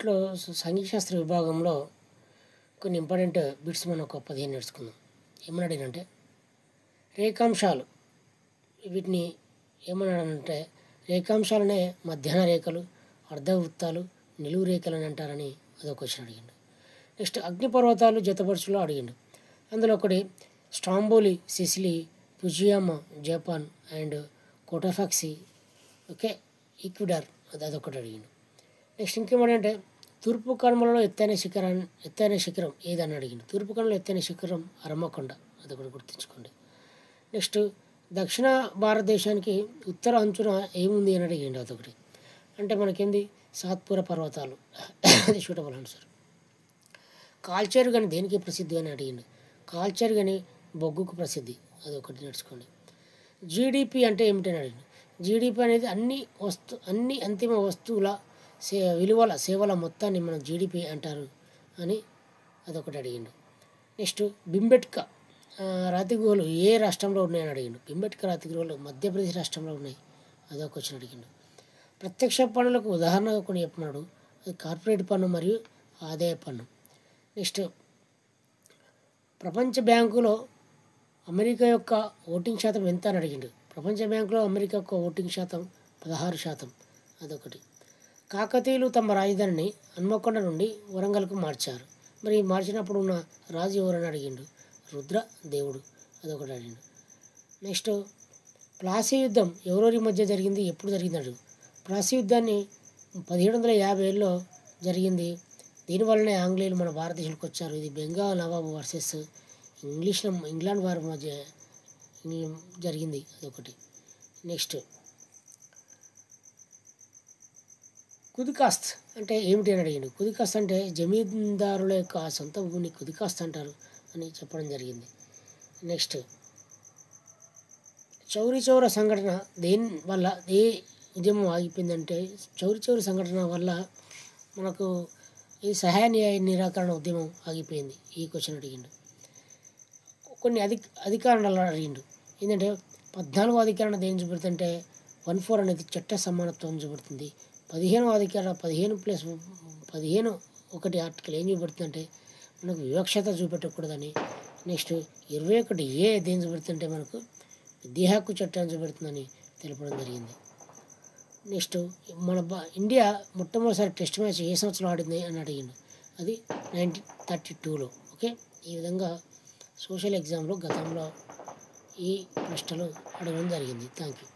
దాంట్లో సాంఘిక శాస్త్ర విభాగంలో కొన్ని ఇంపార్టెంట్ బిట్స్ మనం ఒక 15 నేర్చుకుందాం. ఏమని అడిగినంటే రేఖాంశాలు, వీటిని ఏమన్నాడంటే రేఖాంశాలనే మధ్యాహ్న రేఖలు, అర్ధవృత్తాలు, నిలువు రేఖలు అని అంటారని అదొక క్వశ్చన్ అడిగిండు. నెక్స్ట్ అగ్నిపర్వతాలు జతపరచులో అడిగిండు. అందులో ఒకటి Stromboli Sicily, Fujiyama Japan and Cotopaxi okay Ecuador అదొకటి అడిగిండు. నెక్స్ట్ ఇంకేమంటే తూర్పు కనుమలలో ఎత్తైన శిఖరం ఏదని అడిగిండు. తూర్పు కనుమలో ఎత్తైన శిఖరం అరమ్మకొండ, అదొకటి గుర్తుంచుకోండి. నెక్స్ట్ దక్షిణ భారతదేశానికి ఉత్తర అంచున ఏముంది అని అడిగిండు. అదొకటి అంటే మనకేంది సాత్పుర పర్వతాలు అది సూటబుల్ ఆన్సర్. కాల్చేరు గని దేనికి ప్రసిద్ధి అని అడిగిండు. కాల్చేరు గని బొగ్గుకు ప్రసిద్ధి, అదొకటి నేర్చుకోండి. జీడిపి అంటే ఏమిటని అడిగిండు. జీడిపి అనేది అన్ని అంతిమ వస్తువుల విలువల సేవల మొత్తాన్ని మనం జీడిపి అంటారు అని అదొకటి అడిగిండు. నెక్స్ట్ బింబెట్కా రాతి గుహలు ఏ రాష్ట్రంలో ఉన్నాయని అడిగిండు. బింబెట్కా రాతి గుహలు మధ్యప్రదేశ్ రాష్ట్రంలో ఉన్నాయి, అదొక క్వశ్చన్ అడిగిండు. ప్రత్యక్ష పన్నులకు ఉదాహరణగా కొన్ని చెప్పినాడు. అది కార్పొరేట్ పన్ను మరియు ఆదాయ పన్ను. నెక్స్ట్ ప్రపంచ బ్యాంకులో అమెరికా యొక్క ఓటింగ్ శాతం ఎంత అని అడిగిండు. ప్రపంచ బ్యాంకులో అమెరికా యొక్క ఓటింగ్ శాతం 16%, అదొకటి. కాకతీయులు తమ రాజధానిని హన్మకొండ నుండి వరంగల్కు మార్చారు. మరి మార్చినప్పుడు ఉన్న రాజు ఎవరని అడిగిండు. రుద్ర దేవుడు, అదొకటి అడిగిండు. నెక్స్ట్ ప్లాసీ యుద్ధం ఎవరెవరి మధ్య జరిగింది, ఎప్పుడు జరిగింది అడుగు. ప్లాసీ యుద్ధాన్ని 1750లో జరిగింది. దీనివల్లనే ఆంగ్లేయులు మన భారతదేశానికి వచ్చారు. ఇది బెంగాల్ నవాబు వర్సెస్ ఇంగ్లాండ్ వారి మధ్య జరిగింది, అదొకటి. నెక్స్ట్ కుదికాస్త్ అంటే ఏమిటి అని అడిగిండు. కుదికాస్త్ అంటే జమీందారుల యొక్క సొంత భూమిని కుదికాస్త్ అంటారు అని చెప్పడం జరిగింది. నెక్స్ట్ చౌరీ చౌర సంఘటన దేని వల్ల ఏ ఉద్యమం ఆగిపోయిందంటే చౌరీ చౌర సంఘటన వల్ల మనకు ఈ సహాయ నిరాకరణ ఉద్యమం ఆగిపోయింది. ఈ క్వశ్చన్ అడిగిండు. కొన్ని అధికారణలు అడిగిండు. ఏంటంటే 14వ అధికరణ దేని చూపెడుతుంటే 14 అనేది చట్ట సమానత్వం చూపెడుతుంది. 15వ అధికరణ 15 ఆర్టికల్ ఏం చూపెడుతుందంటే మనకు వివక్షత చూపెట్టకూడదని. నెక్స్ట్ 21A దేని చూపెడుతుంటే మనకు విద్యా హక్కు చట్టాన్ని చూపెడుతుందని తెలపడం జరిగింది. నెక్స్ట్ మన ఇండియా మొట్టమొదటిసారి టెస్ట్ మ్యాచ్ ఏ సంవత్సరంలో ఆడింది అని అడిగిండు. అది 1932లో. ఓకే, ఈ విధంగా సోషల్ ఎగ్జామ్లో గతంలో ఈ ప్రశ్నలు అడగడం జరిగింది. Thank you.